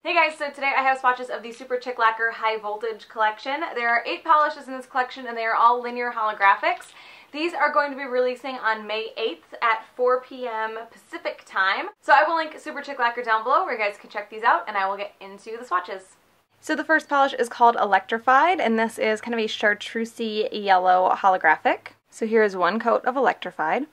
Hey guys, so today I have swatches of the Superchic Lacquer High Voltage collection. There are 8 polishes in this collection and they are all linear holographics. These are going to be releasing on May 8th at 4 p.m. Pacific time. So I will link Superchic Lacquer down below where you guys can check these out, and I will get into the swatches. So the first polish is called Electrified, and this is kind of a chartreusey yellow holographic. So here is one coat of Electrified.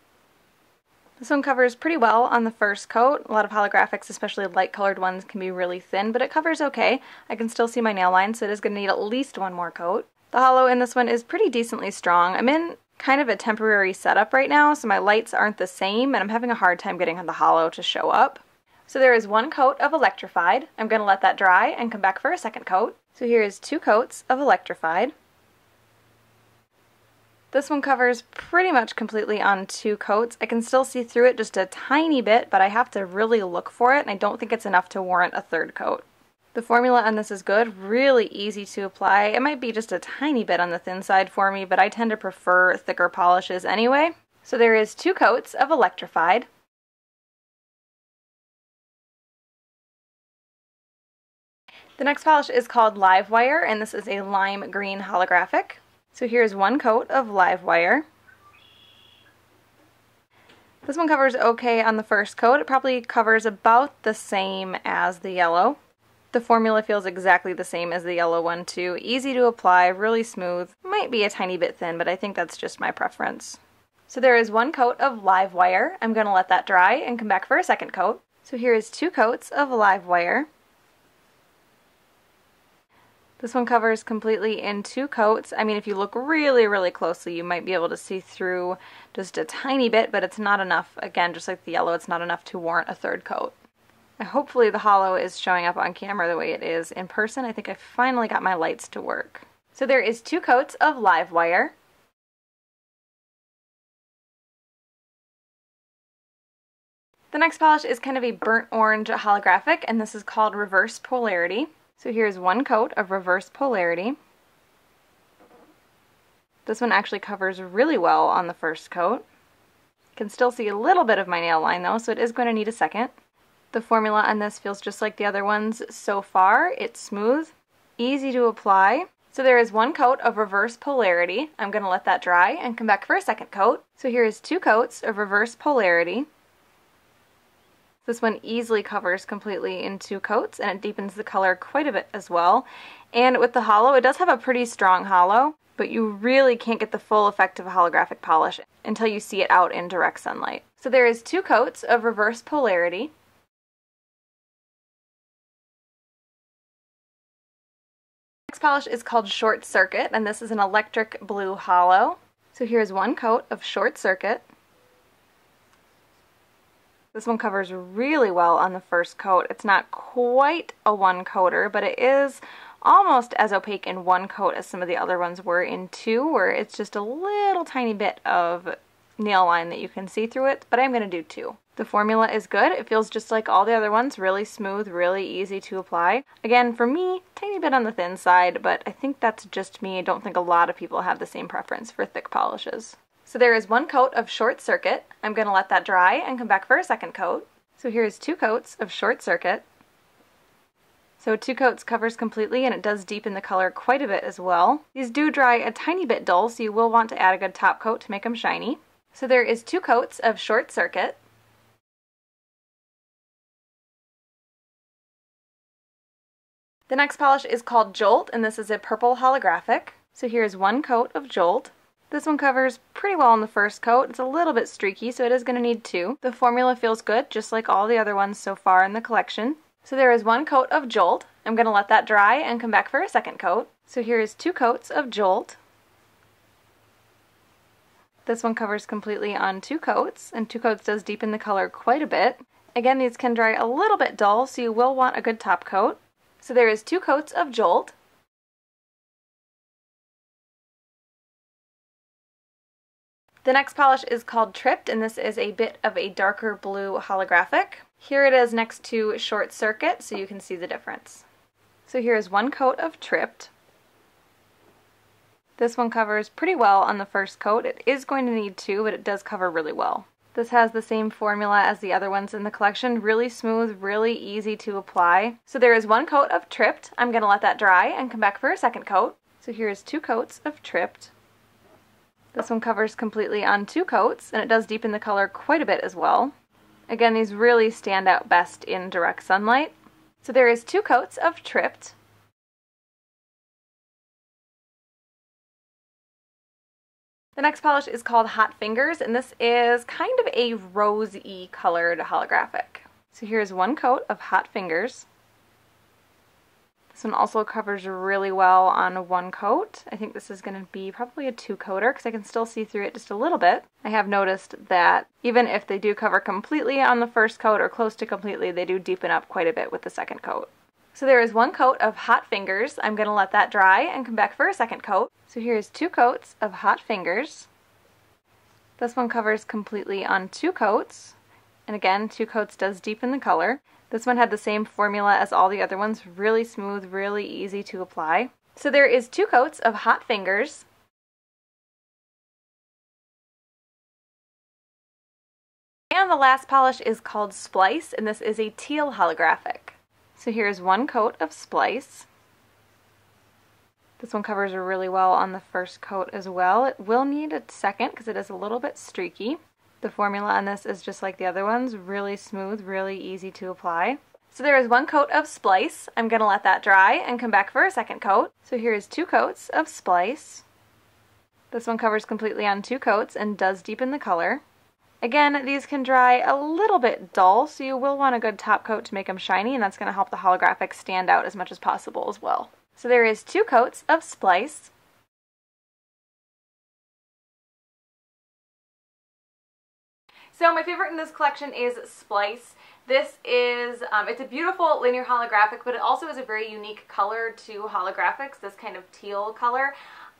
This one covers pretty well on the first coat. A lot of holographics, especially light colored ones, can be really thin, but it covers okay. I can still see my nail line, so it is going to need at least one more coat. The holo in this one is pretty decently strong. I'm in kind of a temporary setup right now, so my lights aren't the same, and I'm having a hard time getting the holo to show up. So there is one coat of Electrified. I'm going to let that dry and come back for a second coat. So here is 2 coats of Electrified. This one covers pretty much completely on 2 coats. I can still see through it just a tiny bit, but I have to really look for it, and I don't think it's enough to warrant a third coat. The formula on this is good, really easy to apply. It might be just a tiny bit on the thin side for me, but I tend to prefer thicker polishes anyway. So there is 2 coats of Electrified. The next polish is called Livewire, and this is a lime green holographic. So here's one coat of Livewire. This one covers okay on the first coat. It probably covers about the same as the yellow. The formula feels exactly the same as the yellow one too. Easy to apply, really smooth. Might be a tiny bit thin, but I think that's just my preference. So there is one coat of Livewire. I'm going to let that dry and come back for a second coat. So here is 2 coats of Livewire. This one covers completely in 2 coats. I mean, if you look really, really closely, you might be able to see through just a tiny bit, but it's not enough. Again, just like the yellow, it's not enough to warrant a third coat. Hopefully the holo is showing up on camera the way it is in person. I think I finally got my lights to work. So there is 2 coats of Livewire. The next polish is kind of a burnt orange holographic, and this is called Reverse Polarity. So here's one coat of Reverse Polarity. This one actually covers really well on the first coat. Can still see a little bit of my nail line though, so it is going to need a second. The formula on this feels just like the other ones so far. It's smooth, easy to apply. So there is one coat of Reverse Polarity. I'm going to let that dry and come back for a second coat. So here is 2 coats of Reverse Polarity. This one easily covers completely in 2 coats, and it deepens the color quite a bit as well. And with the holo, it does have a pretty strong holo, but you really can't get the full effect of a holographic polish until you see it out in direct sunlight. So there is 2 coats of Reverse Polarity. Next polish is called Short Circuit, and this is an electric blue holo. So here's one coat of Short Circuit. This one covers really well on the first coat. It's not quite a 1-coater, but it is almost as opaque in 1 coat as some of the other ones were in 2, where it's just a little tiny bit of nail line that you can see through it, but I'm going to do 2. The formula is good. It feels just like all the other ones, really smooth, really easy to apply. Again, for me, tiny bit on the thin side, but I think that's just me. I don't think a lot of people have the same preference for thick polishes. So there is 1 coat of Short Circuit. I'm going to let that dry and come back for a second coat. So here's 2 coats of Short Circuit. So 2 coats covers completely, and it does deepen the color quite a bit as well. These do dry a tiny bit dull, so you will want to add a good top coat to make them shiny. So there is 2 coats of Short Circuit. The next polish is called Jolt, and this is a purple holographic. So here's 1 coat of Jolt. This one covers pretty well on the first coat. It's a little bit streaky, so it is going to need 2. The formula feels good, just like all the other ones so far in the collection. So there is 1 coat of Jolt. I'm going to let that dry and come back for a second coat. So here is 2 coats of Jolt. This one covers completely on 2 coats, and 2 coats does deepen the color quite a bit. Again, these can dry a little bit dull, so you will want a good top coat. So there is 2 coats of Jolt. The next polish is called Tripped, and this is a bit of a darker blue holographic. Here it is next to Short Circuit, so you can see the difference. So here is 1 coat of Tripped. This one covers pretty well on the first coat. It is going to need 2, but it does cover really well. This has the same formula as the other ones in the collection. Really smooth, really easy to apply. So there is 1 coat of Tripped. I'm going to let that dry and come back for a second coat. So here's 2 coats of Tripped. This one covers completely on 2 coats, and it does deepen the color quite a bit as well. Again, these really stand out best in direct sunlight. So there is 2 coats of Tripped. The next polish is called Hot Fingers, and this is kind of a rosy colored holographic. So here's 1 coat of Hot Fingers. This one also covers really well on 1 coat. I think this is going to be probably a 2-coater because I can still see through it just a little bit. I have noticed that even if they do cover completely on the first coat or close to completely, they do deepen up quite a bit with the second coat. So there is 1 coat of Hot Fingers. I'm going to let that dry and come back for a second coat. So here's 2 coats of Hot Fingers. This one covers completely on 2 coats. And again, 2 coats does deepen the color. This one had the same formula as all the other ones. Really smooth, really easy to apply. So there is 2 coats of Hot Fingers. And the last polish is called Splice, and this is a teal holographic. So here's 1 coat of Splice. This one covers really well on the first coat as well. It will need a second because it is a little bit streaky. The formula on this is just like the other ones, really smooth, really easy to apply. So there is 1 coat of Splice. I'm going to let that dry and come back for a second coat. So here is 2 coats of Splice. This one covers completely on 2 coats and does deepen the color. Again, these can dry a little bit dull, so you will want a good top coat to make them shiny, and that's going to help the holographic stand out as much as possible as well. So there is 2 coats of Splice. So my favorite in this collection is Splice. This is, it's a beautiful linear holographic, but it also is a very unique color to holographics, this kind of teal color.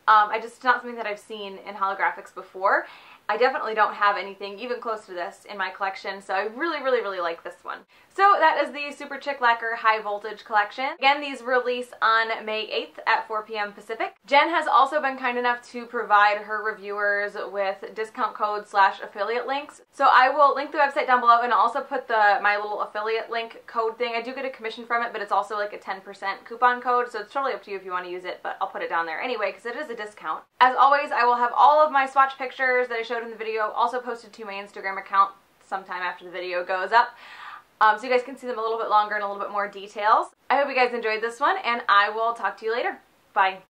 It's not something that I've seen in holographics before. I definitely don't have anything even close to this in my collection, so I really like this one. So that is the Superchic Lacquer High Voltage collection. Again, these release on May 8th at 4 p.m. Pacific. Jen has also been kind enough to provide her reviewers with discount codes / affiliate links. So I will link the website down below and also put my little affiliate link code thing. I do get a commission from it, but it's also like a 10% coupon code, so it's totally up to you if you want to use it, but I'll put it down there anyway because it is a discount. As always, I will have all of my swatch pictures that I showed in the video also posted to my Instagram account sometime after the video goes up. So you guys can see them a little bit longer and a little bit more details. I hope you guys enjoyed this one, and I will talk to you later. Bye.